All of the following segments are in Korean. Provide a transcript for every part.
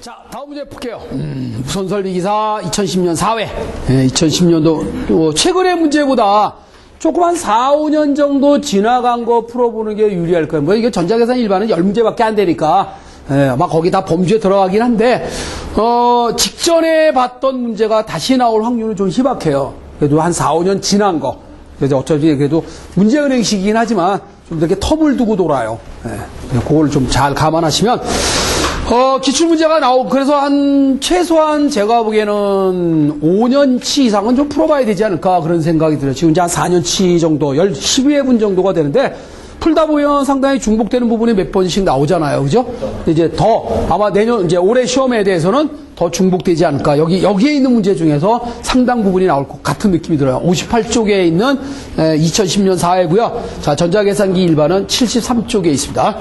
자, 다음 문제 볼게요. 우선 설비기사 2010년 4회. 2010년도, 최근의 문제보다 조금 한 4, 5년 정도 지나간 거 풀어보는 게 유리할 거예요. 뭐, 이게 전자계산 일반은 10문제밖에 안 되니까, 아마 거기 다 범주에 들어가긴 한데, 직전에 봤던 문제가 다시 나올 확률은 좀 희박해요. 그래도 한 4, 5년 지난 거. 그래서 어차피 그래도 문제은행식이긴 하지만 좀 이렇게 텀을 두고 돌아요. 그걸 좀 잘 감안하시면, 기출문제가 그래서 최소한 제가 보기에는 5년치 이상은 좀 풀어봐야 되지 않을까 그런 생각이 들어요. 지금 이제 한 4년치 정도, 12회분 정도가 되는데, 풀다 보면 상당히 중복되는 부분이 몇 번씩 나오잖아요. 그죠? 이제 아마 이제 올해 시험에 대해서는 더 중복되지 않을까. 여기에 있는 문제 중에서 상당 부분이 나올 것 같은 느낌이 들어요. 58쪽에 있는 2010년 4회고요. 자, 전자계산기 일반은 73쪽에 있습니다.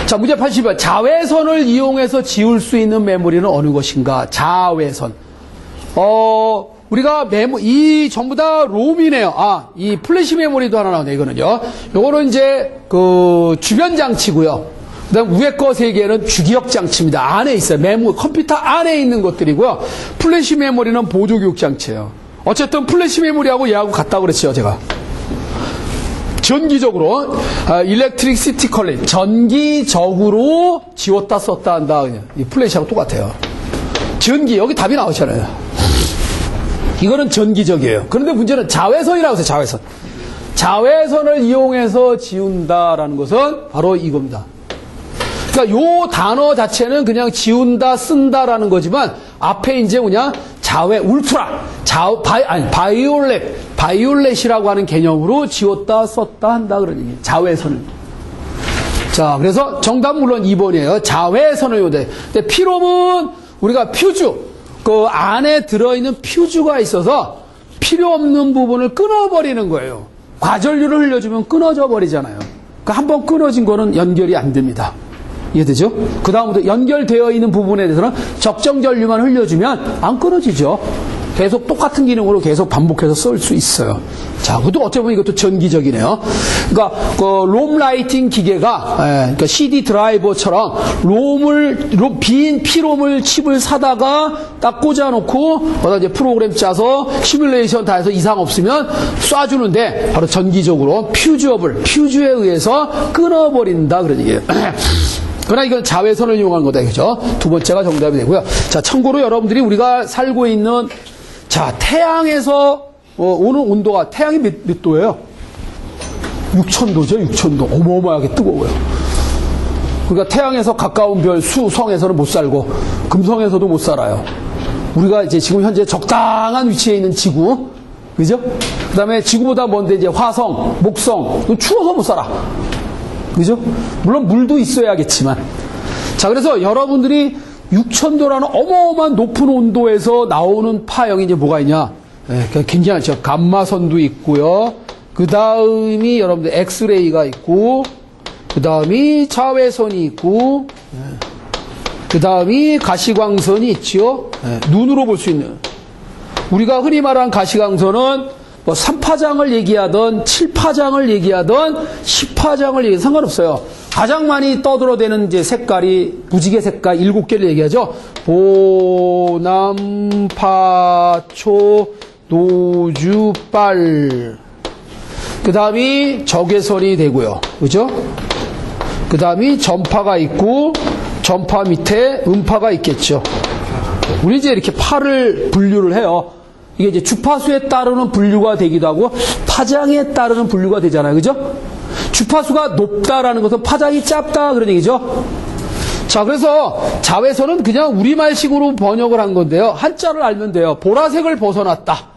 자, 문제 80번. 자외선을 이용해서 지울 수 있는 메모리는 어느 것인가? 자외선. 우리가 이 전부 다 롬이네요. 이 플래시 메모리도 하나 나오네, 이거는요. 요거는 이제, 주변 장치고요. 그 다음 위에 거 세 개는 주기억 장치입니다. 안에 있어요. 컴퓨터 안에 있는 것들이고요. 플래시 메모리는 보조교육 장치예요. 어쨌든 플래시 메모리하고 얘하고 같다고 그랬죠, 제가. 전기적으로, electricity 전기적으로 지웠다 썼다 한다. 그냥. 이 플래시하고 똑같아요. 여기 답이 나오잖아요. 이거는 전기적이에요. 그런데 문제는 자외선이라고 해서 자외선. 자외선을 이용해서 지운다라는 것은 바로 이겁니다. 그러니까 요 단어 자체는 그냥 지운다, 쓴다라는 거지만 앞에 이제 뭐냐? 바이올렛이라고 하는 개념으로 지웠다, 썼다 한다 그런 얘기예요. 자외선을. 자, 그래서 정답은 물론 2번이에요. 자외선을 요대. 근데 피롬은 우리가 퓨즈, 그 안에 들어있는 퓨즈가 있어서 필요 없는 부분을 끊어버리는 거예요. 과전류를 흘려주면 끊어져 버리잖아요. 그러니까 한번 끊어진 거는 연결이 안 됩니다. 이해되죠? 그 다음부터 연결되어 있는 부분에 대해서는 적정 전류만 흘려주면 안 끊어지죠. 계속 똑같은 기능으로 계속 반복해서 쓸 수 있어요. 자, 그것도 어찌 보면 이것도 전기적이네요. 그러니까, 롬 라이팅 기계가, 그러니까 CD 드라이버처럼 빈 피롬을 칩을 사다가 딱 꽂아놓고, 거기다 이제 프로그램 짜서 시뮬레이션 다 해서 이상 없으면 쏴주는데, 바로 전기적으로 퓨즈에 의해서 끊어버린다. 그런 얘기예요. 그러나 이건 자외선을 이용한 거다. 그죠? 두 번째가 정답이 되고요. 자, 참고로 여러분들이 우리가 살고 있는 자, 태양에서 오는 온도가 태양이 몇 도예요? 6000도죠. 6000도. 어마어마하게 뜨거워요. 그러니까 태양에서 가까운 별 수성에서는 못 살고 금성에서도 못 살아요. 우리가 이제 지금 현재 적당한 위치에 있는 지구, 그죠? 그다음에 지구보다 먼데 이제 화성, 목성, 추워서 못 살아. 그죠? 물론 물도 있어야겠지만. 자, 그래서 여러분들이 6000도라는 어마어마한 높은 온도에서 나오는 파형이 이제 뭐가 있냐? 굉장하죠. 감마선도 있고요. 그 다음이 여러분들 엑스레이가 있고, 그 다음이 자외선이 있고, 그 다음이 가시광선이 있죠. 눈으로 볼 수 있는. 우리가 흔히 말하는 가시광선은 뭐 3파장을 얘기하던 7파장을 얘기하던 10파장을 얘기하든 상관없어요. 가장 많이 떠들어대는 이제 색깔이 무지개 색깔 7개를 얘기하죠. 보, 남, 파, 초, 노주, 빨. 그 다음이 적외선이 되고요. 그죠? 그 다음이 전파가 있고 전파 밑에 음파가 있겠죠. 우리 이제 이렇게 파를 분류를 해요. 이게 이제 주파수에 따르는 분류가 되기도 하고 파장에 따르는 분류가 되잖아요. 그죠? 주파수가 높다라는 것은 파장이 짧다 그런 얘기죠. 자, 그래서 자외선은 그냥 우리말식으로 번역을 한 건데요. 한자를 알면 돼요. 보라색을 벗어났다.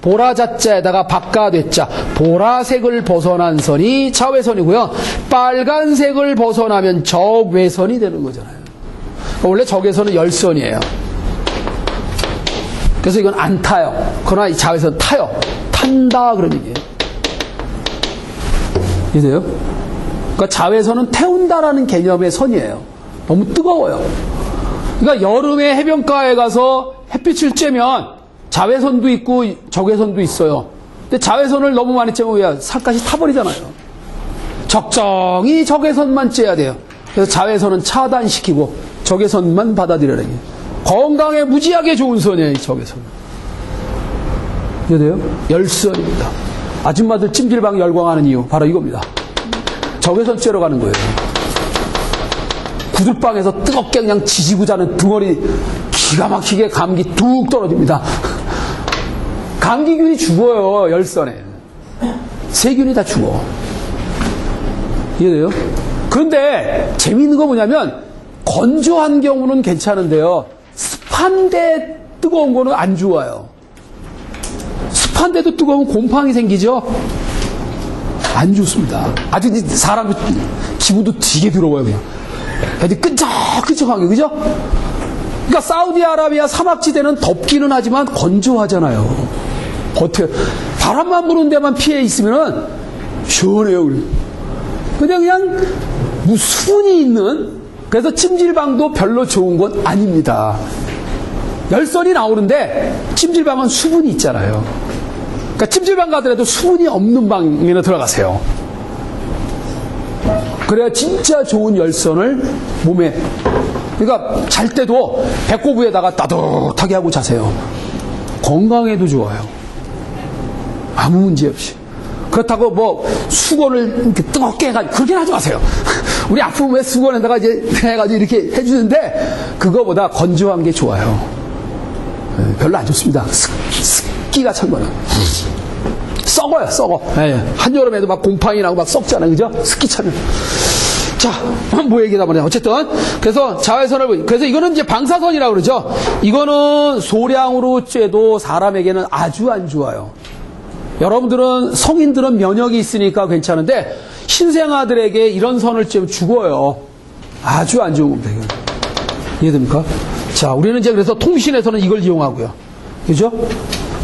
보라자자에다가 박가대자. 보라색을 벗어난 선이 자외선이고요. 빨간색을 벗어나면 적외선이 되는 거잖아요. 원래 적외선은 열선이에요. 그래서 이건 안 타요. 그러나 이 자외선 타요. 탄다 그런 얘기예요. 이해돼요? 그러니까 자외선은 태운다라는 개념의 선이에요. 너무 뜨거워요. 그러니까 여름에 해변가에 가서 햇빛을 쬐면 자외선도 있고 적외선도 있어요. 근데 자외선을 너무 많이 쬐면 살갗이 타버리잖아요. 적정히 적외선만 쬐야 돼요. 그래서 자외선은 차단시키고 적외선만 받아들여라. 건강에 무지하게 좋은 선이에요, 이 적외선. 이해돼요? 열선입니다. 아줌마들 찜질방 열광하는 이유, 바로 이겁니다. 적외선 쬐러 가는 거예요. 구들방에서 뜨겁게 그냥 지지고 자는 등어리 기가 막히게 감기 뚝 떨어집니다. 감기균이 죽어요, 열선에. 세균이 다 죽어. 이해돼요? 그런데 재미있는 거 뭐냐면 건조한 경우는 괜찮은데요. 습한데 뜨거운 거는 안 좋아요. 습한데도 뜨거우면 곰팡이 생기죠? 안 좋습니다. 아주 사람 기분도 되게 더러워요, 그냥. 애들 끈적끈적하게, 그죠? 그러니까 사우디아라비아 사막지대는 덥기는 하지만 건조하잖아요. 버텨. 바람만 부는 데만 피해 있으면은 시원해요, 우리. 그냥 수분이 있는, 그래서 찜질방도 별로 좋은 건 아닙니다. 열선이 나오는데 찜질방은 수분이 있잖아요. 그러니까 찜질방 가더라도 수분이 없는 방에는 들어가세요. 그래야 진짜 좋은 열선을 몸에, 그러니까 잘 때도 배꼽 위에다가 따뜻하게 하고 자세요. 건강에도 좋아요. 아무 문제 없이. 그렇다고 뭐 수건을 이렇게 뜨겁게 해가지고 그렇게는 하지 마세요. 우리 아프면 왜 수건에다가 이제 해가지고 이렇게 해주는데 그거보다 건조한 게 좋아요. 별로 안 좋습니다. 습기가 참 많아요. 썩어요, 썩어. 한여름에도 막 곰팡이 나고 막 썩잖아요, 그죠? 습기 차면. 자, 뭐 얘기다 보냐. 어쨌든 그래서 자외선을, 그래서 이거는 이제 방사선이라고 그러죠. 이거는 소량으로 쬐도 사람에게는 아주 안 좋아요. 여러분들은 성인들은 면역이 있으니까 괜찮은데 신생아들에게 이런 선을 쬐면 죽어요. 아주 안 좋은 겁니다. 이해됩니까? 자, 우리는 이제 그래서 통신에서는 이걸 이용하고요. 그죠?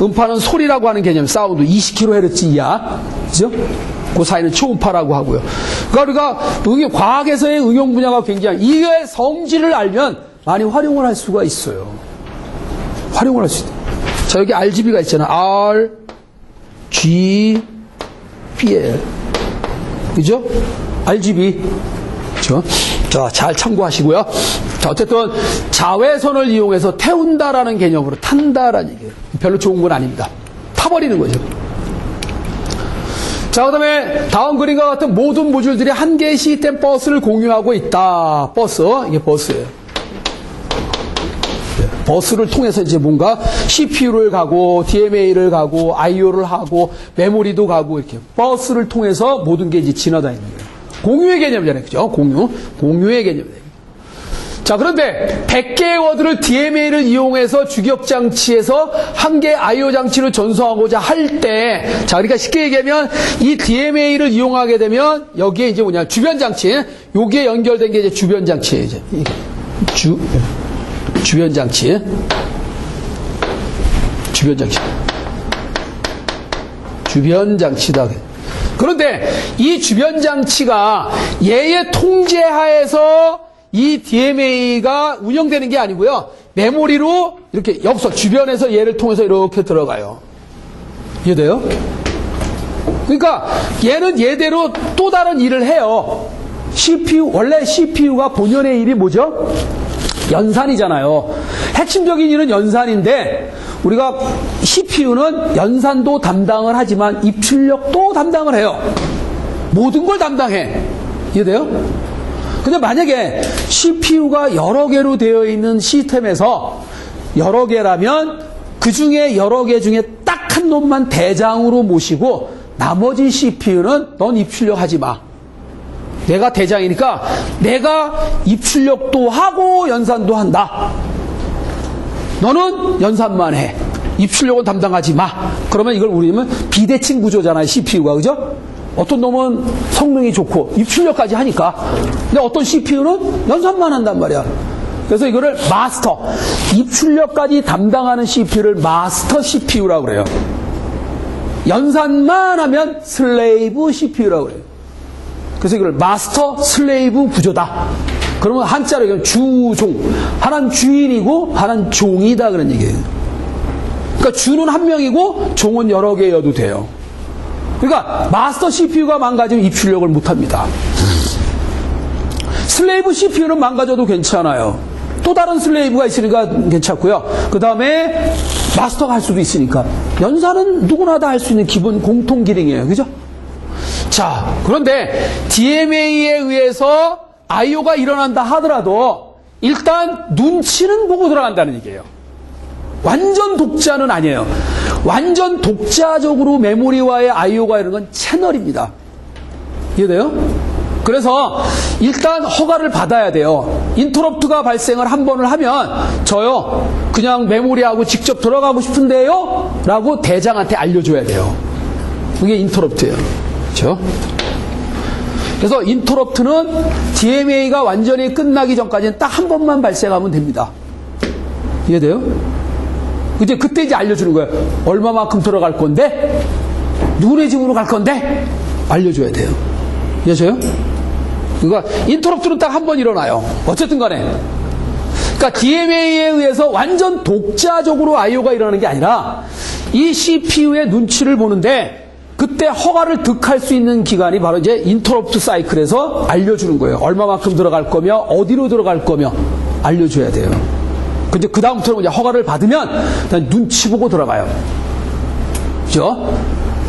음파는 소리라고 하는 개념, 사운드 20kHz 이하, 그죠? 그 사이는 초음파라고 하고요. 그러니까 우리가 과학에서의 응용 분야가 굉장히, 이게 성질을 알면 많이 활용을 할 수가 있어요. 활용을 할 수 있어요. 자, 여기 RGB가 있잖아요. R, G, B예요. 그죠? RGB. 그죠? 자, 잘 참고하시고요. 자, 어쨌든 자외선을 이용해서 태운다라는 개념으로 탄다라는 얘기예요. 별로 좋은 건 아닙니다. 타버리는 거죠. 자, 그 다음에 다음 그림과 같은 모든 모듈들이 한 개의 시스템 버스를 공유하고 있다. 버스. 이게 버스예요. 버스를 통해서 이제 뭔가 CPU를 가고 DMA를 가고 IO를 하고 메모리도 가고 이렇게 버스를 통해서 모든 게 이제 지나다니는 거예요. 공유의 개념이잖아요. 그죠? 공유의 개념이에요. 자, 그런데 100개의 워드를 DMA를 이용해서 주기억장치에서 한 개의 IO 장치를 전송하고자 할 때, 자, 그러니까 쉽게 얘기하면 이 DMA를 이용하게 되면 여기에 이제 뭐냐, 주변 장치, 여기에 연결된 게 이제 주변 장치예요. 이제 주변 장치. 주변 장치다. 그런데 이 주변 장치가 얘의 통제하에서 이 DMA가 운영되는 게 아니고요. 메모리로 이렇게 여기서 주변에서 얘를 통해서 이렇게 들어가요. 이해돼요? 그러니까 얘는 얘대로 또 다른 일을 해요. CPU, 원래 CPU가 본연의 일이 뭐죠? 연산이잖아요. 핵심적인 일은 연산인데 우리가 CPU는 연산도 담당을 하지만 입출력도 담당을 해요. 모든 걸 담당해. 이해돼요? 근데 만약에 CPU가 여러 개로 되어 있는 시스템에서 여러 개라면 그 중에 여러 개 중에 딱 한 놈만 대장으로 모시고 나머지 CPU는 넌 입출력 하지 마. 내가 대장이니까 내가 입출력도 하고 연산도 한다. 너는 연산만 해. 입출력은 담당하지 마. 그러면 이걸 우리는 비대칭 구조잖아요. CPU가. 그죠? 어떤 놈은 성능이 좋고 입출력까지 하니까. 근데 어떤 CPU는 연산만 한단 말이야. 그래서 이거를 마스터, 입출력까지 담당하는 CPU를 마스터 CPU라고 그래요. 연산만 하면 슬레이브 CPU라고 그래요. 그래서 이걸 마스터 슬레이브 구조다. 그러면 한자로 얘기하면 주종. 하나는 주인이고 하나는 종이다 그런 얘기예요. 그러니까 주는 한 명이고 종은 여러 개여도 돼요. 그러니까 마스터 CPU가 망가지면 입출력을 못합니다. 슬레이브 CPU는 망가져도 괜찮아요. 또 다른 슬레이브가 있으니까 괜찮고요. 그 다음에 마스터가 할 수도 있으니까. 연산은 누구나 다 할 수 있는 기본 공통 기능이에요. 그죠? 자, 그런데 DMA에 의해서 IO가 일어난다 하더라도 일단 눈치는 보고 들어간다는 얘기예요. 완전 독자는 아니에요. 완전 독자적으로 메모리와의 IO가 이런 건 채널입니다. 이해돼요? 그래서 일단 허가를 받아야 돼요. 인터럽트가 발생을 한 번을 하면 저요 그냥 메모리하고 직접 들어가고 싶은데요 라고 대장한테 알려줘야 돼요. 그게 인터럽트예요. 그렇죠? 그래서 인터럽트는 DMA가 완전히 끝나기 전까지는 딱 한 번만 발생하면 됩니다. 이해돼요? 이제 그때 이제 알려주는 거예요. 얼마만큼 들어갈 건데? 누구네 집으로 갈 건데? 알려줘야 돼요. 이해하셔요? 그러니까 인터럽트는 딱 한 번 일어나요. 어쨌든 간에. 그러니까 DMA에 의해서 완전 독자적으로 IO가 일어나는 게 아니라 이 CPU의 눈치를 보는데 그때 허가를 득할 수 있는 기간이 바로 이제 인터럽트 사이클에서 알려주는 거예요. 얼마만큼 들어갈 거며 어디로 들어갈 거며 알려줘야 돼요. 근데 그 다음부터는 이제 허가를 받으면 눈치 보고 들어가요. 그죠?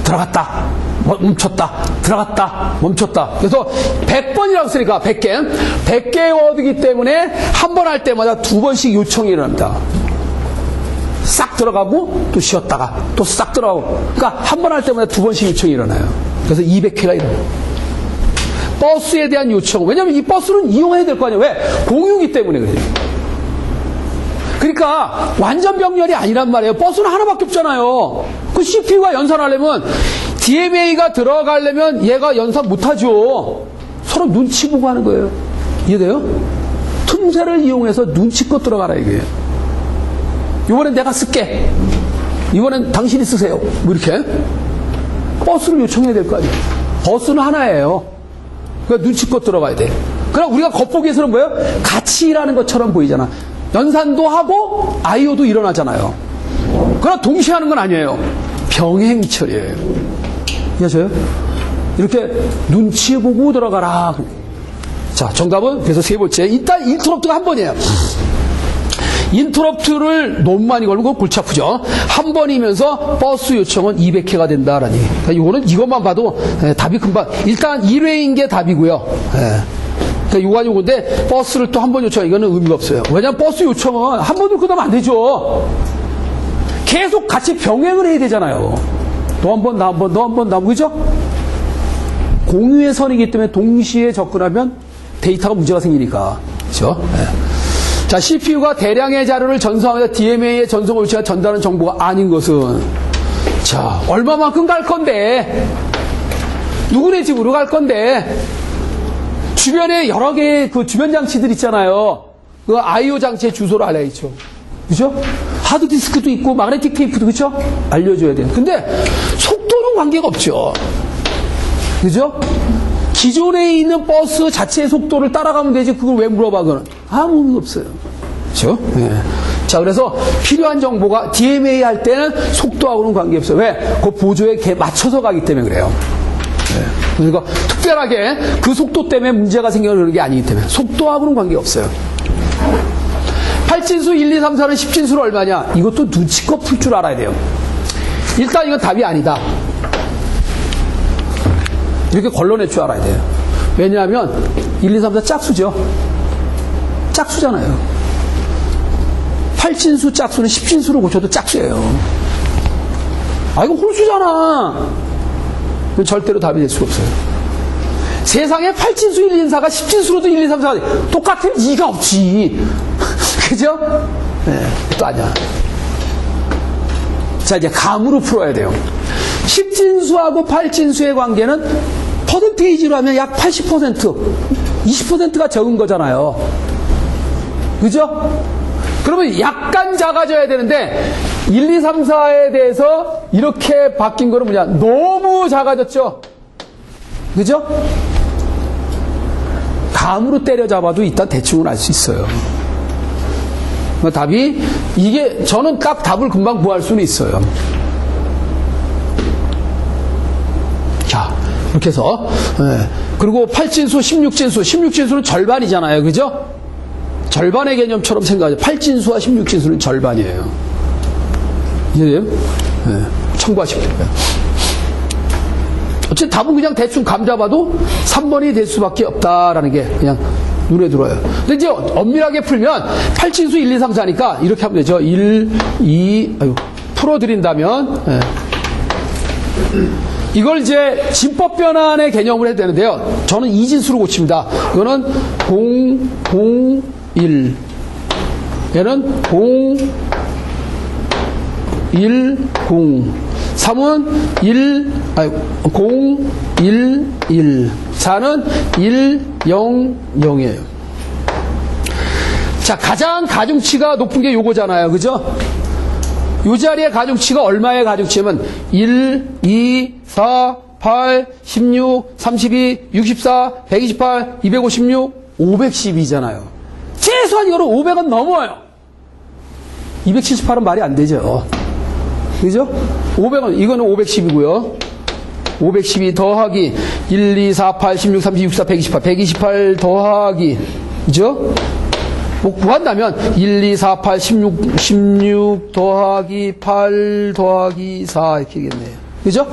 들어갔다. 멈췄다. 들어갔다. 멈췄다. 그래서 100번이라고 쓰니까 100개. 100개의 워드이기 때문에 한 번 할 때마다 2번씩 요청이 일어납니다. 싹 들어가고 또 쉬었다가 또 싹 들어가고. 그러니까 한 번 할 때마다 2번씩 요청이 일어나요. 그래서 200회가 일어나요. 버스에 대한 요청. 왜냐면 이 버스는 이용해야 될 거 아니에요. 왜? 공유이기 때문에 그래요. 그러니까 완전 병렬이 아니란 말이에요. 버스는 하나밖에 없잖아요. 그 CPU가 연산하려면 DMA가 들어가려면 얘가 연산 못하죠. 서로 눈치 보고 하는 거예요. 이해돼요? 틈새를 이용해서 눈치껏 들어가라 이거예요. 이번엔 내가 쓸게. 이번엔 당신이 쓰세요. 뭐 이렇게 버스를 요청해야 될 거 아니에요. 버스는 하나예요. 그러니까 눈치껏 들어가야 돼. 그럼 우리가 겉보기에서는 뭐예요? 같이 일하는 것처럼 보이잖아. 연산도 하고 IO도 일어나잖아요. 그러나 동시에 하는 건 아니에요. 병행 처리예요. 이해하셔요? 이렇게 눈치 보고 들어가라. 자, 정답은 그래서 세 번째. 일단 인터럽트가 한 번이에요. 인터럽트를 너무 많이 걸고 골치 아프죠. 한 번이면서 버스 요청은 200회가 된다라니. 그러니까 이거는 이것만 봐도 답이 금방. 일단 1회인 게 답이고요. 그러니까 요가 요건데 버스를 또 한 번 요청 이거는 의미가 없어요. 왜냐면 버스 요청은 한 번도 그다음 안 되죠. 계속 같이 병행을 해야 되잖아요. 너 한 번, 나 한 번, 너 한 번, 나 한 번, 그죠? 공유의 선이기 때문에 동시에 접근하면 데이터가 문제가 생기니까. 그죠? 네. 자, CPU가 대량의 자료를 전송하면서 DMA의 전송 옳지가 전달하는 정보가 아닌 것은 자, 얼마만큼 갈 건데 누구네 집으로 갈 건데 주변에 여러 개의 그 주변 장치들 있잖아요. 그 IO 장치의 주소를 알려야죠. 그죠? 하드디스크도 있고 마그네틱 테이프도 그죠? 알려줘야 돼요. 근데 속도는 관계가 없죠. 그죠? 기존에 있는 버스 자체의 속도를 따라가면 되지 그걸 왜 물어봐 그거는 아무 의미 없어요. 그죠? 네. 자, 그래서 필요한 정보가 DMA 할 때는 속도하고는 관계없어요. 왜? 그 보조에 맞춰서 가기 때문에 그래요. 네. 그러니까 특별하게 그 속도 때문에 문제가 생겨서 그런 게 아니기 때문에 속도하고는 관계없어요. 8진수 1, 2, 3, 4는 10진수로 얼마냐? 이것도 눈치껏 풀 줄 알아야 돼요. 일단 이건 답이 아니다. 이렇게 걸러낼 줄 알아야 돼요. 왜냐하면 1, 2, 3, 4 짝수죠. 짝수잖아요. 8진수 짝수는 10진수로 고쳐도 짝수예요. 아, 이거 홀수잖아. 절대로 답이 될 수가 없어요. 세상에 8진수 1, 2, 4가 10진수로도 1, 2, 3, 4가 똑같은 이가 없지. 그죠? 네, 또 아니야. 자, 이제 감으로 풀어야 돼요. 10진수하고 8진수의 관계는 퍼센테이지로 하면 약 80%, 20%가 적은 거잖아요. 그죠? 그러면 약간 작아져야 되는데 1, 2, 3, 4에 대해서 이렇게 바뀐 거는 뭐냐? 너무 작아졌죠? 그죠? 감으로 때려잡아도 일단 대충은 알 수 있어요. 답이 이게 저는 딱 답을 금방 구할 수는 있어요. 자, 이렇게 해서 그리고 8진수, 16진수, 16진수는 절반이잖아요. 그죠? 절반의 개념처럼 생각하죠. 8진수와 16진수는 절반이에요. 이해돼요? 네. 참고하시면 됩니다. 어쨌든 답은 그냥 대충 감 잡아도 3번이 될 수밖에 없다라는 게 그냥 눈에 들어요. 근데 이제 엄밀하게 풀면 8진수 1, 2, 3, 4니까 이렇게 하면 되죠. 1, 2, 풀어드린다면, 네. 이걸 이제 진법 변환의 개념을 해야 되는데요. 저는 2진수로 고칩니다. 이거는 0, 0, 1. 얘는 0, 1, 0. 3은 0, 1, 1. 4는 1, 0, 0이에요. 자, 가장 가중치가 높은 게 요거잖아요. 그죠? 요 자리의 가중치가 얼마의 가중치면 1, 2, 4, 8, 16, 32, 64, 128, 256, 512잖아요. 최소한 이거는 500은 넘어요. 278은 말이 안 되죠. 그죠? 500은, 이거는 510이고요. 512 더하기 1, 2, 4, 8, 16, 32, 64, 128. 128 더하기, 그죠? 뭐 구한다면 1, 2, 4, 8, 16 더하기 8 더하기 4 이렇게 되겠네요. 그죠?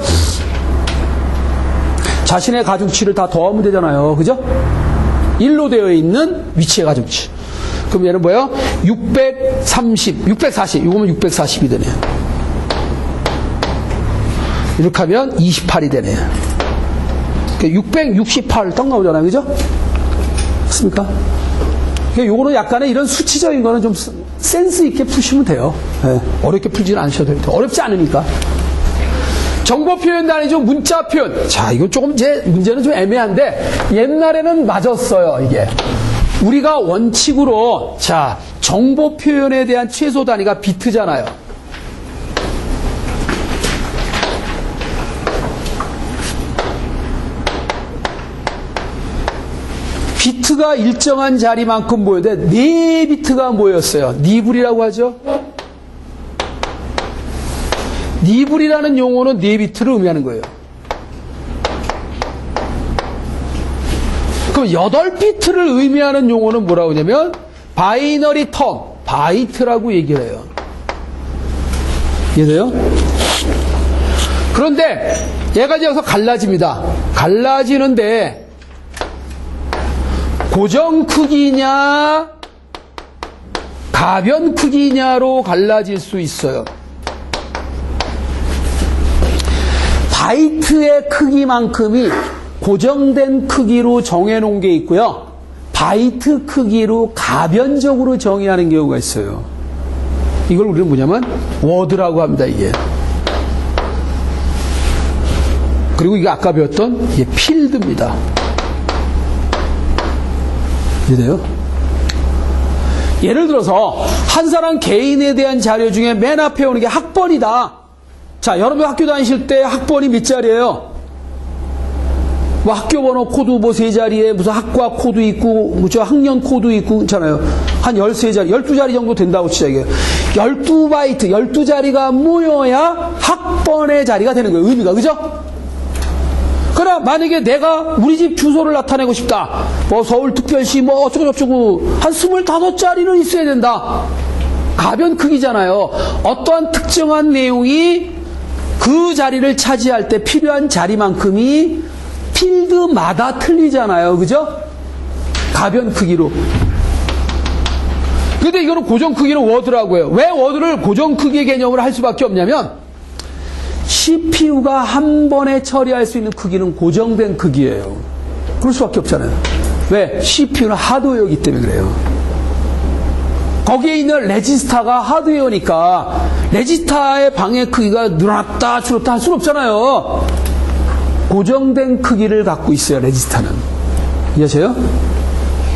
자신의 가중치를 다 더하면 되잖아요. 그죠? 1로 되어 있는 위치의 가중치. 그럼 얘는 뭐예요? 630, 640. 이거면 640이 되네요. 이렇게 하면 28이 되네요. 668 딱 나오잖아요. 그죠? 맞습니까? 요거는 약간의 이런 수치적인 거는 좀 센스 있게 푸시면 돼요. 네. 어렵게 풀지는 않으셔도 됩니다. 어렵지 않으니까. 정보 표현도 아니죠. 문자 표현. 자, 이건 조금 제 문제는 좀 애매한데 옛날에는 맞았어요. 이게. 우리가 원칙으로 자, 정보 표현에 대한 최소 단위가 비트잖아요. 비트가 일정한 자리만큼 모였는데 4비트가 모였어요. 니블이라고 하죠. 니블이라는 용어는 4비트를 의미하는 거예요. 그럼 8비트를 의미하는 용어는 뭐라고 하냐면 바이너리 텀, 바이트라고 얘기를 해요. 이해돼요? 그런데 얘가 이제 여기서 갈라집니다. 갈라지는데 고정 크기냐 가변 크기냐로 갈라질 수 있어요. 바이트의 크기만큼이 고정된 크기로 정해놓은 게 있고요. 바이트 크기로 가변적으로 정의하는 경우가 있어요. 이걸 우리는 뭐냐면 워드라고 합니다. 이게. 그리고 이게 아까 배웠던 이게 필드입니다. 이해돼요? 예를 들어서 한 사람 개인에 대한 자료 중에 맨 앞에 오는 게 학번이다. 자, 여러분 학교 다니실 때 학번이 몇 자리예요? 뭐 학교 번호 코드 뭐 3자리에 무슨 학과 코드 있고 뭐 저 학년 코드 있고 그렇잖아요. 한 13자리, 12자리 정도 된다고 치자 이게. 12바이트, 12자리가 모여야 학번의 자리가 되는 거예요. 의미가. 그죠? 그러나 만약에 내가 우리 집 주소를 나타내고 싶다. 뭐 서울특별시 뭐 어쩌고저쩌고 한 25자리는 있어야 된다. 가변 크기잖아요. 어떠한 특정한 내용이 그 자리를 차지할 때 필요한 자리만큼이 필드마다 틀리잖아요. 그죠? 가변 크기로. 근데 이거는 고정 크기는 워드라고 해요. 왜 워드를 고정 크기의 개념으로 할 수밖에 없냐면 CPU가 한 번에 처리할 수 있는 크기는 고정된 크기예요. 그럴 수밖에 없잖아요. 왜? CPU는 하드웨어이기 때문에 그래요. 거기에 있는 레지스타가 하드웨어니까 레지스타의 방해 크기가 늘어났다 줄었다 할 수는 없잖아요. 고정된 크기를 갖고 있어요. 레지스타는. 이해하세요?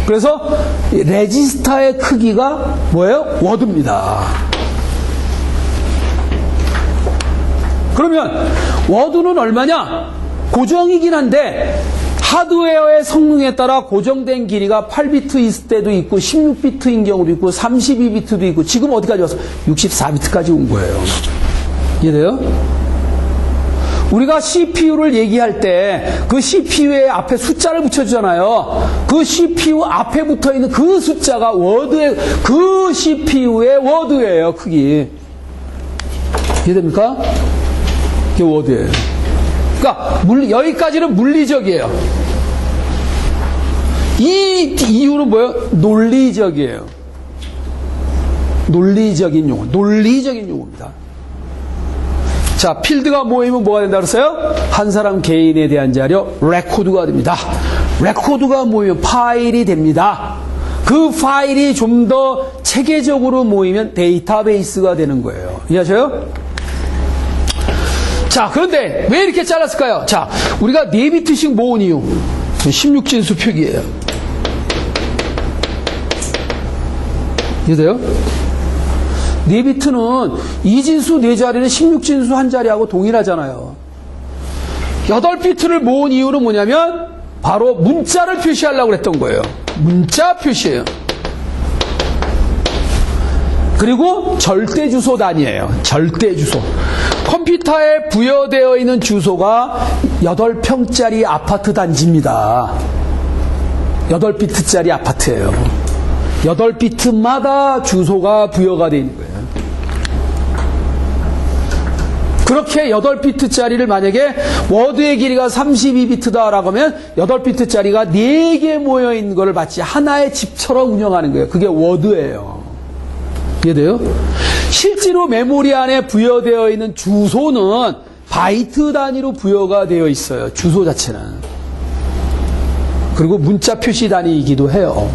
그래서 레지스타의 크기가 뭐예요? 워드입니다. 그러면 워드는 얼마냐? 고정이긴 한데 하드웨어의 성능에 따라 고정된 길이가 8비트 있을 때도 있고 16비트인 경우도 있고 32비트도 있고 지금 어디까지 왔어? 64비트까지 온 거예요. 이해돼요? 우리가 CPU를 얘기할 때 그 CPU의 앞에 숫자를 붙여주잖아요. 그 CPU 앞에 붙어 있는 그 숫자가 워드의, 그 CPU의 워드예요, 크기. 이해됩니까? 이게 워드예요. 그러니까 여기까지는 물리적이에요. 이 이유는 뭐예요? 논리적이에요. 논리적인 용어, 논리적인 용어입니다. 자, 필드가 모이면 뭐가 된다 그랬어요? 한 사람 개인에 대한 자료, 레코드가 됩니다. 레코드가 모이면 파일이 됩니다. 그 파일이 좀 더 체계적으로 모이면 데이터베이스가 되는 거예요. 이해하셔요? 자, 그런데 왜 이렇게 잘랐을까요? 자, 우리가 4비트씩 모은 이유. 16진수 표기예요. 이해돼요? 4비트는 2진수 4자리는 16진수 1자리하고 동일하잖아요. 8비트를 모은 이유는 뭐냐면 바로 문자를 표시하려고 했던 거예요. 문자 표시예요. 그리고 절대 주소 단위예요. 절대 주소. 컴퓨터에 부여되어 있는 주소가 8평짜리 아파트 단지입니다. 8비트짜리 아파트예요. 8비트마다 주소가 부여가 되어 있는 거예요. 그렇게 8비트짜리를 만약에 워드의 길이가 32비트다라고 하면 8비트짜리가 4개 모여있는 것을 마치 하나의 집처럼 운영하는 거예요. 그게 워드예요. 이해돼요? 실제로 메모리 안에 부여되어 있는 주소는 바이트 단위로 부여가 되어 있어요. 주소 자체는. 그리고 문자 표시 단위이기도 해요.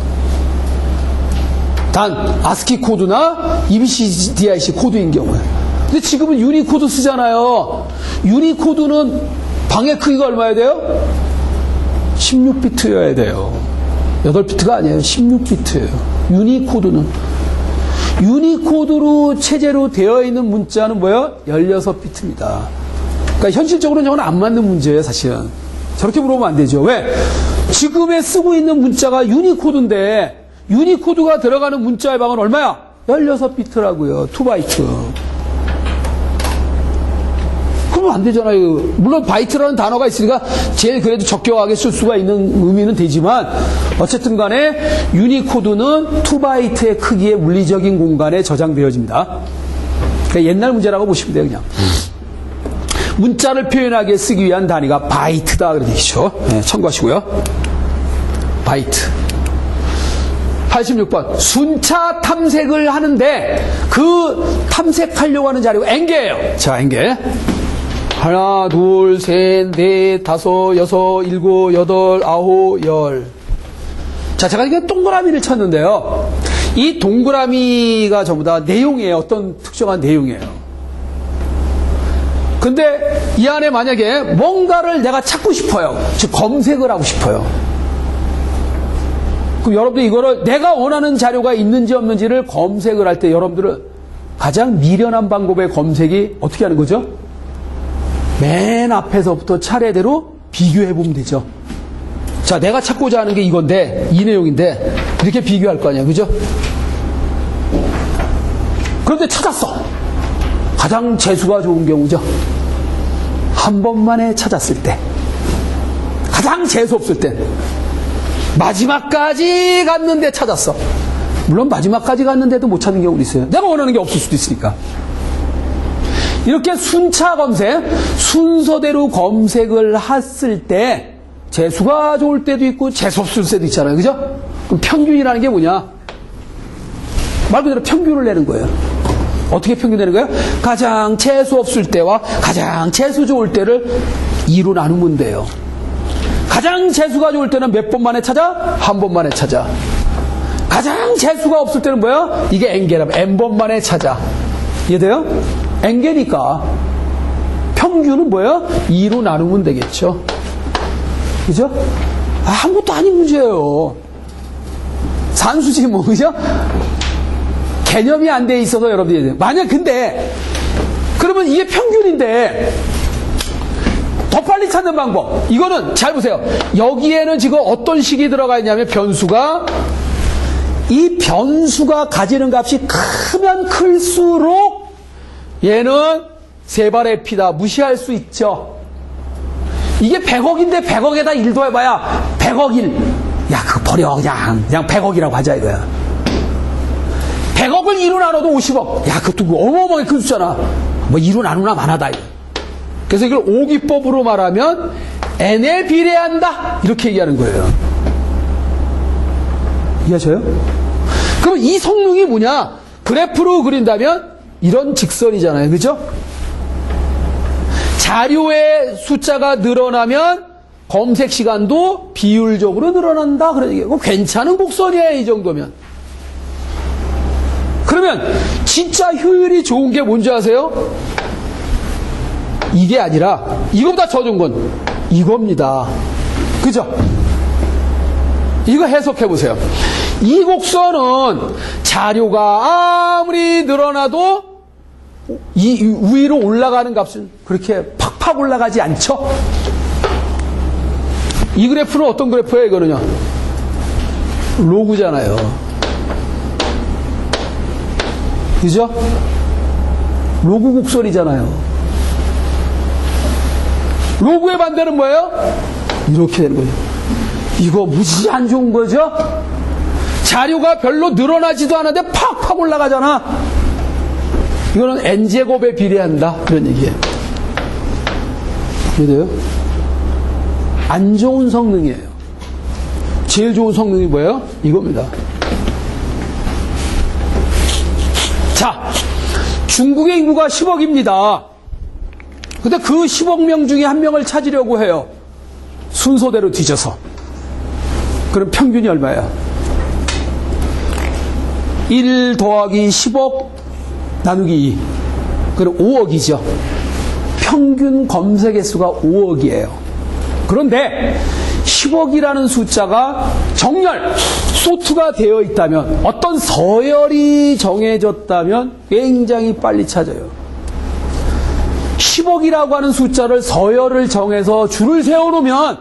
단 ASCII 코드나 EBCDIC 코드인 경우에. 근데 지금은 유니코드 쓰잖아요. 유니코드는 방해 크기가 얼마여야 돼요? 16비트여야 돼요. 8비트가 아니에요. 16비트예요. 유니코드는. 유니코드로 체제로 되어 있는 문자는 뭐예요? 16비트입니다. 그러니까 현실적으로는 저건 안 맞는 문제예요, 사실은. 저렇게 물어보면 안 되죠. 왜? 지금에 쓰고 있는 문자가 유니코드인데 유니코드가 들어가는 문자의 방은 얼마야? 16비트라고요. 2바이트. 그러면 안 되잖아요. 물론 바이트라는 단어가 있으니까 제일 그래도 적격하게 쓸 수가 있는 의미는 되지만 어쨌든 간에 유니코드는 2바이트의 크기의 물리적인 공간에 저장되어집니다. 그러니까 옛날 문제라고 보시면 돼요. 그냥. 문자를 표현하게 쓰기 위한 단위가 바이트다 그런 얘기죠. 네, 참고하시고요. 바이트. 86번. 순차 탐색을 하는데 그 탐색하려고 하는 자료가 N개예요. 자, N개. 하나, 둘, 셋, 넷, 다섯, 여섯, 일곱, 여덟, 아홉, 열. 자, 제가 이게 동그라미를 쳤는데요. 이 동그라미가 전부 다 내용이에요. 어떤 특정한 내용이에요. 근데 이 안에 만약에 뭔가를 내가 찾고 싶어요. 즉, 검색을 하고 싶어요. 그럼 여러분들 이거를 내가 원하는 자료가 있는지 없는지를 검색을 할 때 여러분들은 가장 미련한 방법의 검색이 어떻게 하는 거죠? 맨 앞에서부터 차례대로 비교해보면 되죠. 자, 내가 찾고자 하는 게 이건데, 이 내용인데, 이렇게 비교할 거 아니야, 그죠? 그런데 찾았어. 가장 재수가 좋은 경우죠. 한 번만에 찾았을 때. 가장 재수 없을 때. 마지막까지 갔는데 찾았어. 물론 마지막까지 갔는데도 못 찾는 경우도 있어요. 내가 원하는 게 없을 수도 있으니까. 이렇게 순차 검색, 순서대로 검색을 했을 때 재수가 좋을 때도 있고 재수 없을 때도 있잖아요. 그죠? 그럼 평균이라는 게 뭐냐? 말 그대로 평균을 내는 거예요. 어떻게 평균 내는 거예요? 가장 재수 없을 때와 가장 재수 좋을 때를 2로 나누면 돼요. 가장 재수가 좋을 때는 몇 번 만에 찾아? 한 번 만에 찾아. 가장 재수가 없을 때는 뭐야? 이게 N개라면 N번 만에 찾아. 이해돼요? N개니까 평균은 뭐예요? 2로 나누면 되겠죠. 그죠? 아무것도 아닌 문제예요. 산수지 뭐, 그죠? 개념이 안 돼 있어서 여러분들이 만약 근데 그러면 이게 평균인데 더 빨리 찾는 방법. 이거는 잘 보세요. 여기에는 지금 어떤 식이 들어가 있냐면 변수가 이 변수가 가지는 값이 크면 클수록 얘는 세발의 피다. 무시할 수 있죠. 이게 100억인데 100억에다 1도 해봐야 100억 1. 야, 그거 버려. 그냥 100억이라고 하자 이거야. 100억을 2로 나눠도 50억. 야, 그것도 어마어마하게 큰 숫자잖아. 뭐 2로 나누나 많아다. 그래서 이걸 오기법으로 말하면 n에 비례한다. 이렇게 얘기하는 거예요. 이해하셔요? 그럼 이 성능이 뭐냐? 그래프로 그린다면 이런 직선이잖아요. 그죠? 자료의 숫자가 늘어나면 검색 시간도 비율적으로 늘어난다. 그런 얘기예요. 괜찮은 곡선이에요. 이 정도면. 그러면 진짜 효율이 좋은 게 뭔지 아세요? 이게 아니라 이거보다 더 좋은 건 이겁니다. 그죠? 이거 해석해 보세요. 이 곡선은 자료가 아무리 늘어나도 이 위로 올라가는 값은 그렇게 팍팍 올라가지 않죠? 이 그래프는 어떤 그래프예요, 이거는요? 로그잖아요. 그죠? 로그 곡선이잖아요. 로그의 반대는 뭐예요? 이렇게 되는 거죠. 이거 무지 안 좋은 거죠? 자료가 별로 늘어나지도 않았는데 팍팍 올라가잖아. 이거는 n제곱에 비례한다. 그런 얘기예요. 이해돼요? 안 좋은 성능이에요. 제일 좋은 성능이 뭐예요? 이겁니다. 자, 중국의 인구가 10억입니다. 근데 그 10억 명 중에 한 명을 찾으려고 해요. 순서대로 뒤져서. 그럼 평균이 얼마예요? 1 더하기 10억 나누기 2. 그럼 5억이죠. 평균 검색 횟수가 5억이에요. 그런데 10억이라는 숫자가 정렬, 소트가 되어 있다면, 어떤 서열이 정해졌다면 굉장히 빨리 찾아요. 10억이라고 하는 숫자를 서열을 정해서 줄을 세워놓으면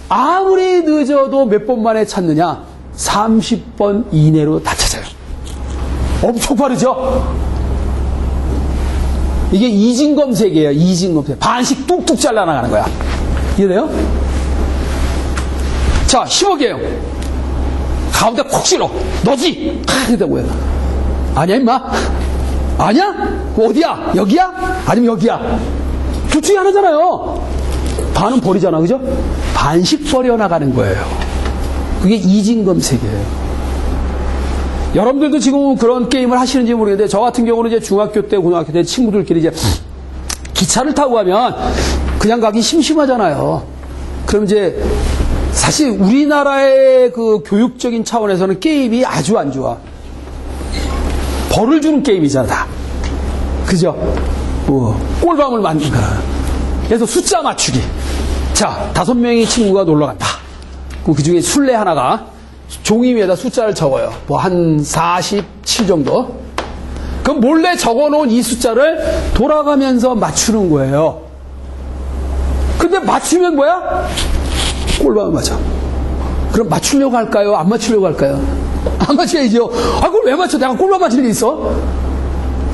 아무리 늦어도 몇 번 만에 찾느냐? 30번 이내로 다 찾아요. 엄청 빠르죠? 이게 이진검색이에요. 이진검색. 반씩 뚝뚝 잘라나가는 거야. 이해돼요? 자, 10억이에요. 가운데 콕 실어. 너지? 이러다고요. 아니야, 임마. 아니야? 어디야? 여기야? 아니면 여기야? 둘 중에 하나잖아요. 반은 버리잖아. 그죠? 반씩 버려나가는 거예요. 그게 이진검색이에요. 여러분들도 지금 그런 게임을 하시는지 모르겠는데, 저 같은 경우는 이제 중학교 때, 고등학교 때 친구들끼리 이제 기차를 타고 가면 그냥 가기 심심하잖아요. 그럼 이제 사실 우리나라의 그 교육적인 차원에서는 게임이 아주 안 좋아. 벌을 주는 게임이잖아, 다. 그죠? 꼴밤을 만든 거야. 그래서 숫자 맞추기. 자, 5명의 친구가 놀러 간다. 그 중에 술래 하나가 종이 위에다 숫자를 적어요. 뭐 한 47 정도. 그럼 몰래 적어놓은 이 숫자를 돌아가면서 맞추는 거예요. 근데 맞추면 뭐야? 꼴밤을 맞아. 그럼 맞추려고 할까요? 안 맞추려고 할까요? 안 맞춰야죠. 아, 그걸 왜 맞춰? 내가 꼴만 맞힐 일이 있어?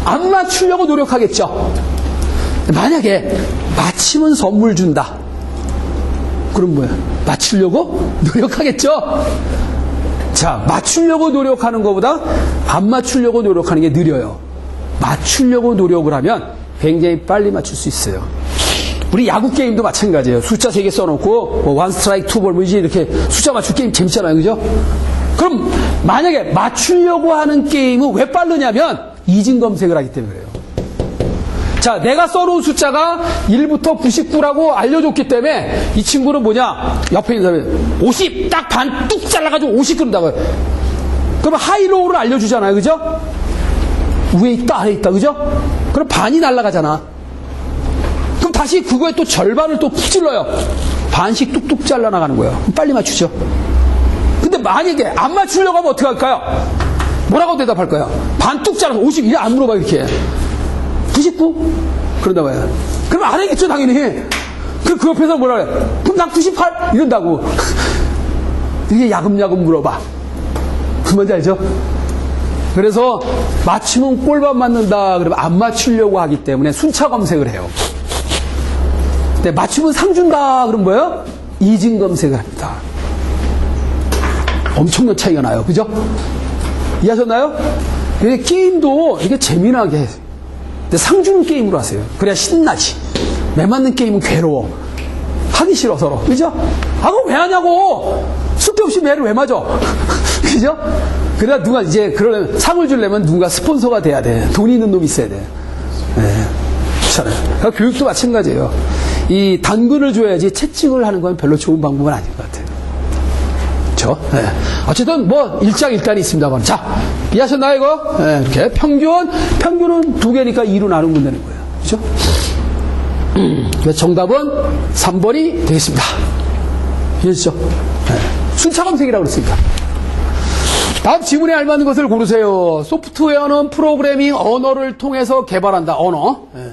안 맞추려고 노력하겠죠. 만약에 맞히면 선물 준다. 그럼 뭐야? 맞추려고 노력하겠죠? 자, 맞추려고 노력하는 것보다 안 맞추려고 노력하는 게 느려요. 맞추려고 노력을 하면 굉장히 빨리 맞출 수 있어요. 우리 야구 게임도 마찬가지예요. 숫자 3개 써놓고 뭐 원 스트라이크 투 볼 뭐지 이렇게 숫자 맞출 게임 재밌잖아요. 그죠? 그럼 만약에 맞추려고 하는 게임은 왜 빠르냐면 이진검색을 하기 때문에 그래요. 자, 내가 써놓은 숫자가 1부터 99라고 알려줬기 때문에 이 친구는 뭐냐? 옆에 있는 사람이 50! 딱 반 뚝 잘라가지고 50 그런다고요. 그럼 하이로우를 알려주잖아요. 그죠? 위에 있다, 아래 있다. 그죠? 그럼 반이 날아가잖아. 그럼 다시 그거에 또 절반을 또 푹 찔러요. 반씩 뚝뚝 잘라나가는 거예요. 그럼 빨리 맞추죠. 근데 만약에 안 맞추려고 하면 어떻게 할까요? 뭐라고 대답할까요? 반 뚝 잘라서 50, 이래 안 물어봐, 이렇게. 99? 그런다고 해요. 그럼 안 하겠죠, 당연히. 그럼 그 옆에서 뭐라 그래? 그럼 난 98? 이런다고. 이게 야금야금 물어봐. 그 뭔지 알죠? 그래서 맞추면 꼴밥 맞는다. 그러면 안 맞추려고 하기 때문에 순차 검색을 해요. 네, 맞추면 상 준다. 그럼 뭐예요? 이진 검색을 합니다. 엄청난 차이가 나요. 그죠? 이해하셨나요? 게임도 이게 재미나게 해요. 근데 상 주는 게임으로 하세요. 그래야 신나지. 매 맞는 게임은 괴로워. 하기 싫어, 서로. 그죠? 아, 그거 왜 하냐고! 쓸데없이 매를 왜 맞아? 그죠? 그래야 누가 이제, 그런 상을 주려면 누군가 스폰서가 돼야 돼. 돈 있는 놈이 있어야 돼. 네. 그렇잖아요. 그러니까 교육도 마찬가지예요. 이 당근을 줘야지 채찍을 하는 건 별로 좋은 방법은 아닌 것 같아요. 그렇죠? 네. 어쨌든 뭐 일장일단이 있습니다만. 자, 이해하셨나요 이거? 네, 이렇게 평균은 2개니까 2로 나누면 되는 거예요. 그렇죠? 정답은 3번이 되겠습니다. 이해하시죠? 네. 순차 검색이라고 그랬으니까. 다음 지문에 알맞는 것을 고르세요. 소프트웨어는 프로그래밍 언어를 통해서 개발한다. 언어. 네.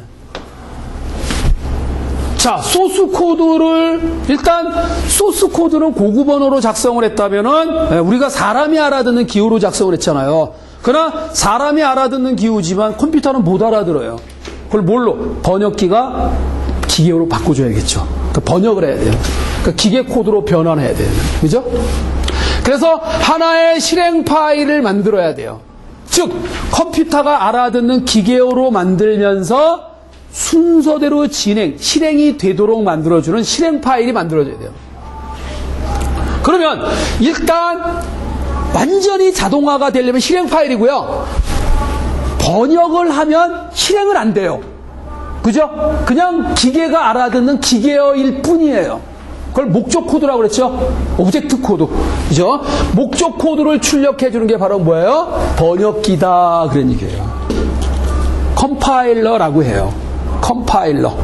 자, 소스 코드를, 일단, 소스 코드는 고급 언어로 작성을 했다면은, 우리가 사람이 알아듣는 기호로 작성을 했잖아요. 그러나, 사람이 알아듣는 기호지만 컴퓨터는 못 알아들어요. 그걸 뭘로? 번역기가 기계어로 바꿔줘야겠죠. 그러니까 번역을 해야 돼요. 그러니까 기계 코드로 변환해야 돼요. 그죠? 그래서 하나의 실행 파일을 만들어야 돼요. 즉, 컴퓨터가 알아듣는 기계어로 만들면서 순서대로 실행이 되도록 만들어주는 실행 파일이 만들어져야 돼요. 그러면 일단 완전히 자동화가 되려면 실행 파일이고요. 번역을 하면 실행은 안 돼요. 그죠? 그냥 기계가 알아듣는 기계어일 뿐이에요. 그걸 목적 코드라고 그랬죠? 오브젝트 코드. 그죠? 목적 코드를 출력해 주는 게 바로 뭐예요? 번역기다. 그런 얘기예요. 컴파일러라고 해요. 컴파일러.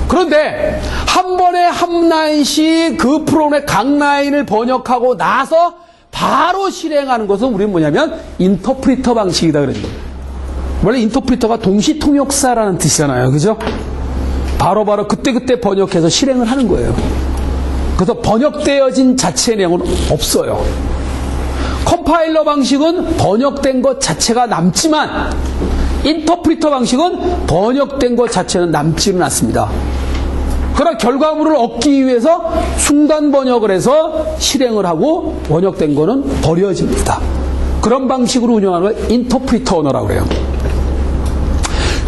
그런데 한 번에 한 라인씩 그 프로그램의 각 라인을 번역하고 나서 바로 실행하는 것은 우리는 뭐냐면 인터프리터 방식이다 그러는 거예요. 원래 인터프리터가 동시통역사라는 뜻이잖아요. 그죠? 바로바로 그때그때 번역해서 실행을 하는 거예요. 그래서 번역되어진 자체 내용은 없어요. 컴파일러 방식은 번역된 것 자체가 남지만 인터프리터 방식은 번역된 것 자체는 남지는 않습니다. 그러나 결과물을 얻기 위해서 순간 번역을 해서 실행을 하고 번역된 거는 버려집니다. 그런 방식으로 운영하는 걸 인터프리터 언어라고 그래요.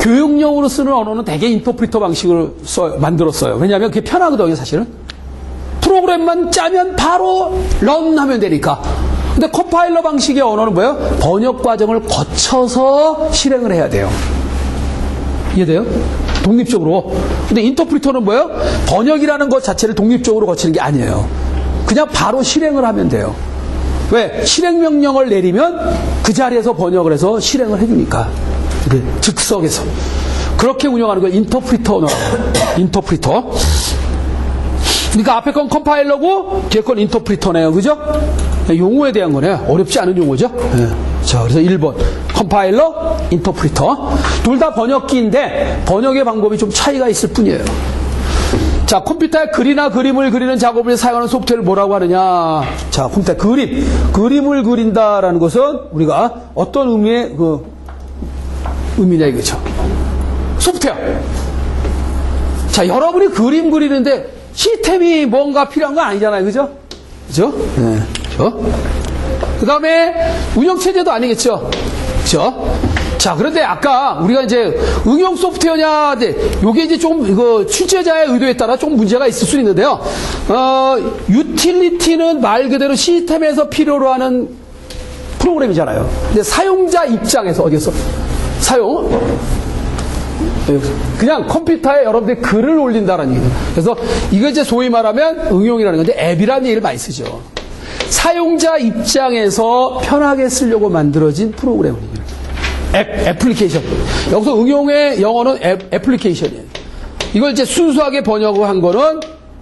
교육용으로 쓰는 언어는 대개 인터프리터 방식을 만들었어요. 왜냐하면 그게 편하거든요, 사실은. 프로그램만 짜면 바로 런하면 되니까. 근데 컴파일러 방식의 언어는 뭐예요? 번역 과정을 거쳐서 실행을 해야 돼요. 이해돼요? 독립적으로. 근데 인터프리터는 뭐예요? 번역이라는 것 자체를 독립적으로 거치는 게 아니에요. 그냥 바로 실행을 하면 돼요. 왜? 실행 명령을 내리면 그 자리에서 번역을 해서 실행을 해주니까. 즉석에서. 그렇게 운영하는 걸 인터프리터 언어라고 해요. 인터프리터. 그러니까 앞에 건 컴파일러고 뒤에 건 인터프리터네요. 그죠? 용어에 대한 거네요. 어렵지 않은 용어죠. 네. 자, 그래서 1번 컴파일러, 인터프리터. 둘 다 번역기인데 번역의 방법이 좀 차이가 있을 뿐이에요. 자, 컴퓨터에 글이나 그림을 그리는 작업을 사용하는 소프트웨어를 뭐라고 하느냐. 자, 컴퓨터에 그림을 그린다라는 것은 우리가 어떤 의미의 의미냐 이거죠. 소프트웨어. 자, 여러분이 그림 그리는데 시스템이 뭔가 필요한 건 아니잖아요. 그죠? 그죠? 네. 그죠? 그 다음에 운영체제도 아니겠죠? 그죠? 자, 그런데 아까 우리가 이제 응용 소프트웨어냐, 요게 이제 좀, 출제자의 의도에 따라 좀 문제가 있을 수 있는데요. 유틸리티는 말 그대로 시스템에서 필요로 하는 프로그램이잖아요. 근데 사용자 입장에서 어디서? 그냥 컴퓨터에 여러분들이 글을 올린다는 얘기죠. 그래서 이거 이제 소위 말하면 응용이라는 건데 앱이라는 얘기를 많이 쓰죠. 사용자 입장에서 편하게 쓰려고 만들어진 프로그램이에요. 애플리케이션. 여기서 응용의 영어는 애플리케이션이에요. 이걸 이제 순수하게 번역을 한 거는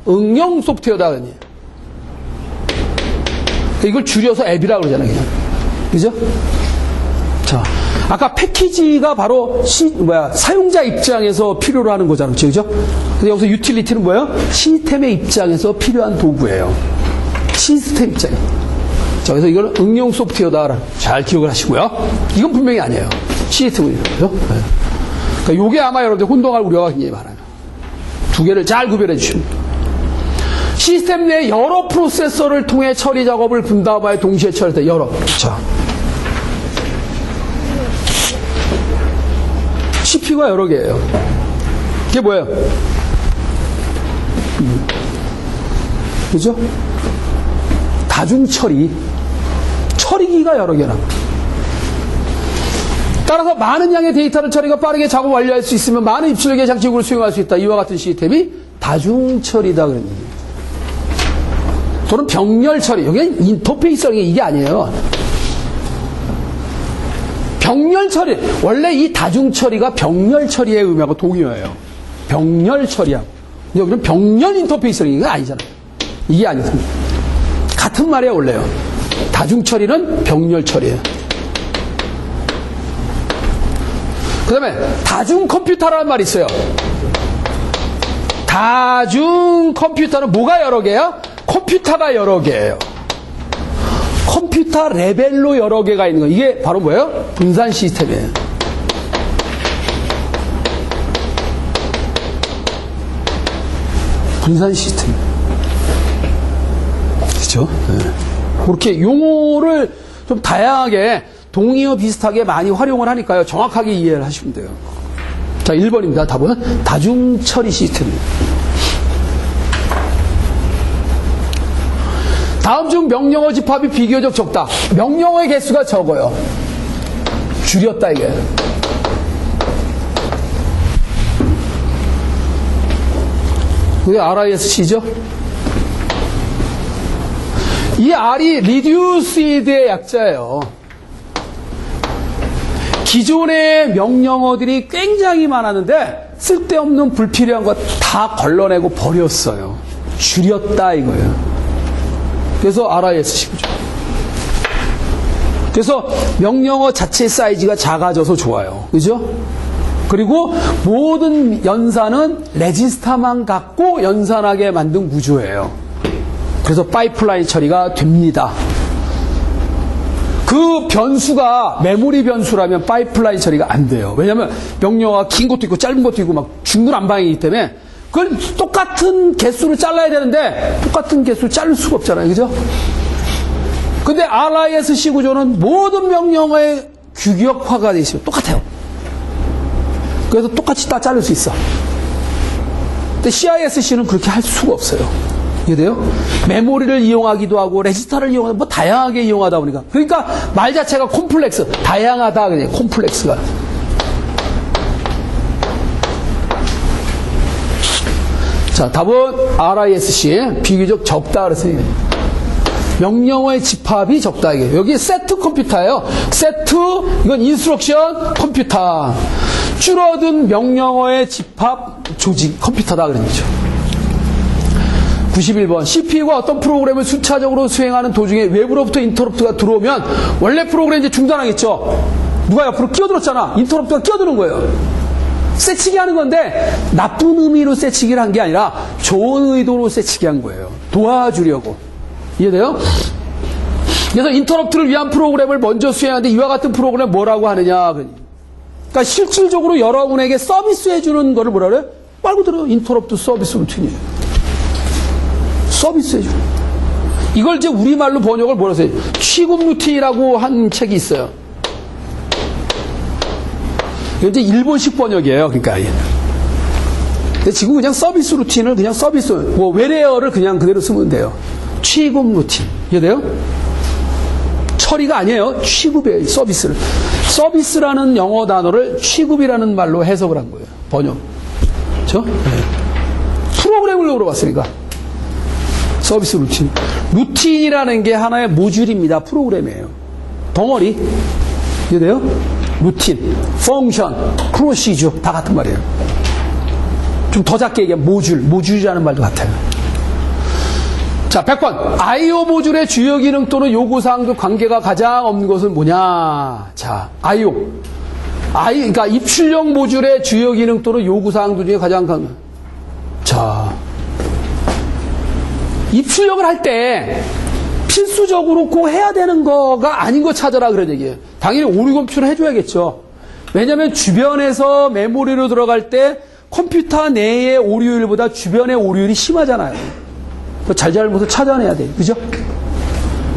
응용 소프트웨어다. 이걸 줄여서 앱이라고 그러잖아요. 그냥. 그죠? 자, 아까 패키지가 바로 사용자 입장에서 필요로 하는 거잖아요. 그죠? 근데 여기서 유틸리티는 뭐예요? 시스템의 입장에서 필요한 도구예요. 시스템 입장에. 자, 그래서 이거는 응용 소프트웨어다. 잘 기억을 하시고요. 이건 분명히 아니에요. 시스템이죠. 네. 그러니까 요게 아마 여러분들 혼동할 우려가 굉장히 많아요. 두 개를 잘 구별해 주십니다. 시스템 내 여러 프로세서를 통해 처리 작업을 분담하여 동시에 처리할 때 여러. 자, CPU가 여러 개예요. 이게 뭐예요? 그죠? 다중 처리기가 여러 개나. 따라서 많은 양의 데이터를 처리가 빠르게 작업 완료할 수 있으면 많은 입출력의 장치구를 수행할 수 있다. 이와 같은 시스템이 다중 처리다 그런 얘기예요. 또는 병렬 처리. 여기 인터페이스라는 게 이게 아니에요. 병렬 처리. 원래 이 다중 처리가 병렬 처리의 의미하고 동의어예요. 병렬 처리하고. 여기는 병렬 인터페이스라는 게 아니잖아요. 이게 아니거든요. 같은 말이에요, 원래요. 다중 처리는 병렬 처리예요. 그 다음에 다중 컴퓨터라는 말이 있어요. 다중 컴퓨터는 뭐가 여러 개야? 컴퓨터가 여러 개예요. 컴퓨터 레벨로 여러 개가 있는 거. 이게 바로 뭐예요? 분산 시스템이에요. 분산 시스템. 그렇죠? 네. 그렇게 용어를 좀 다양하게 동의어 비슷하게 많이 활용을 하니까요. 정확하게 이해를 하시면 돼요. 자, 1번입니다. 답은 다중 처리 시스템입니다. 다음 중 명령어 집합이 비교적 적다. 명령어의 개수가 적어요. 줄였다 이게. 그게 RISC죠? 이 R이 reduced의 약자예요. 기존의 명령어들이 굉장히 많았는데 쓸데없는 불필요한 거 다 걸러내고 버렸어요. 줄였다 이거예요. 그래서 RISC죠. 그래서 명령어 자체 사이즈가 작아져서 좋아요. 그죠? 그리고 모든 연산은 레지스터만 갖고 연산하게 만든 구조예요. 그래서 파이프라인 처리가 됩니다. 그 변수가 메모리 변수라면 파이프라인 처리가 안 돼요. 왜냐하면 명령어가 긴 것도 있고 짧은 것도 있고 막 중구난방이기 때문에 그걸 똑같은 개수를 잘라야 되는데 똑같은 개수를 자를 수가 없잖아요. 그죠? 근데 RISC 구조는 모든 명령어의 규격화가 되어 있어요. 똑같아요. 그래서 똑같이 다 자를 수 있어. 근데 CISC는 그렇게 할 수가 없어요. 이해돼요? 메모리를 이용하기도 하고 레지스터를 이용하고 뭐 다양하게 이용하다 보니까 그러니까 말 자체가 콤플렉스 다양하다 그냥 콤플렉스가. 자, 답은 RISC 비교적 적다 그랬어요. 명령어의 집합이 적다 이게. 여기 세트 컴퓨터예요. 세트 이건 인스트럭션 컴퓨터. 줄어든 명령어의 집합 조직 컴퓨터다 그런 거죠. 91번 CPU가 어떤 프로그램을 순차적으로 수행하는 도중에 외부로부터 인터럽트가 들어오면 원래 프로그램 이제 중단하겠죠. 누가 옆으로 끼어들었잖아. 인터럽트가 끼어드는 거예요. 쎄치기 하는 건데 나쁜 의미로 쎄치기를 한 게 아니라 좋은 의도로 쎄치기 한 거예요. 도와주려고. 이해돼요? 그래서 인터럽트를 위한 프로그램을 먼저 수행하는데 이와 같은 프로그램 뭐라고 하느냐. 그러니까 실질적으로 여러분에게 서비스해주는 거를 뭐라 그래요? 말 그대로 인터럽트 서비스 루틴이에요. 서비스해주는. 이걸 이제 우리말로 번역을 뭐라고 해요? 취급 루틴이라고 한 책이 있어요. 이게 이제 일본식 번역이에요. 그러니까. 근데 지금 그냥 서비스 루틴을 그냥 서비스, 뭐, 웨레어를 그냥 그대로 쓰면 돼요. 취급 루틴. 이해돼요? 처리가 아니에요. 취급이에요. 서비스를. 서비스라는 영어 단어를 취급이라는 말로 해석을 한 거예요. 번역. 그렇죠? 네. 프로그램을 물어봤으니까. 서비스 루틴. 루틴이라는 게 하나의 모듈입니다. 프로그램이에요. 덩어리. 이해돼요? 루틴, 펑션, 프로시저 다 같은 말이에요. 좀 더 작게 얘기하면 모듈이라는 말도 같아요. 자, 100번. I/O 모듈의 주요 기능 또는 요구사항과 관계가 가장 없는 것은 뭐냐? 자, I/O. 그러니까 입출력 모듈의 주요 기능 또는 요구사항 중에 가장 자, 입출력을 할 때 필수적으로 꼭 해야 되는 거가 아닌 거 찾아라 그런 얘기예요. 당연히 오류 검출을 해줘야겠죠. 왜냐하면 주변에서 메모리로 들어갈 때 컴퓨터 내의 오류율보다 주변의 오류율이 심하잖아요. 잘잘못을 찾아내야 돼요. 그죠?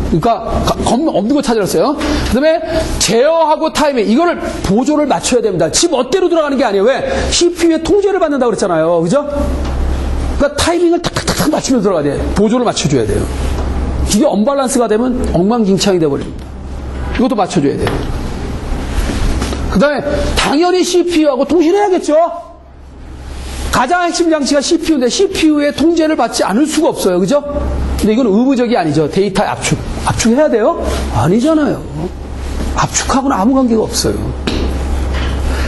그러니까 없는 거 찾아냈어요. 그 다음에 제어하고 타이밍, 이거를 보조를 맞춰야 됩니다. 지 멋대로 들어가는 게 아니에요. 왜? CPU에 통제를 받는다고 그랬잖아요. 그죠? 그러니까 타이밍을 탁탁탁 맞추면서 들어가야 돼요. 보조를 맞춰줘야 돼요. 이게 언밸런스가 되면 엉망진창이 돼버립니다. 이것도 맞춰줘야 돼요. 그 다음에 당연히 CPU하고 통신해야겠죠? 가장 핵심 장치가 CPU인데 CPU의 통제를 받지 않을 수가 없어요. 그죠? 근데 이건 의무적이 아니죠. 데이터 압축. 압축해야 돼요? 아니잖아요. 압축하고는 아무 관계가 없어요.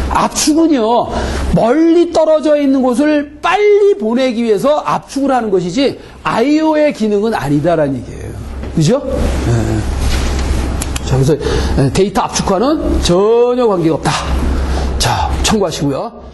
압축은요, 멀리 떨어져 있는 곳을 빨리 보내기 위해서 압축을 하는 것이지, IO의 기능은 아니다라는 얘기예요. 그죠? 네. 자, 그래서 데이터 압축과는 전혀 관계가 없다. 자, 참고하시고요.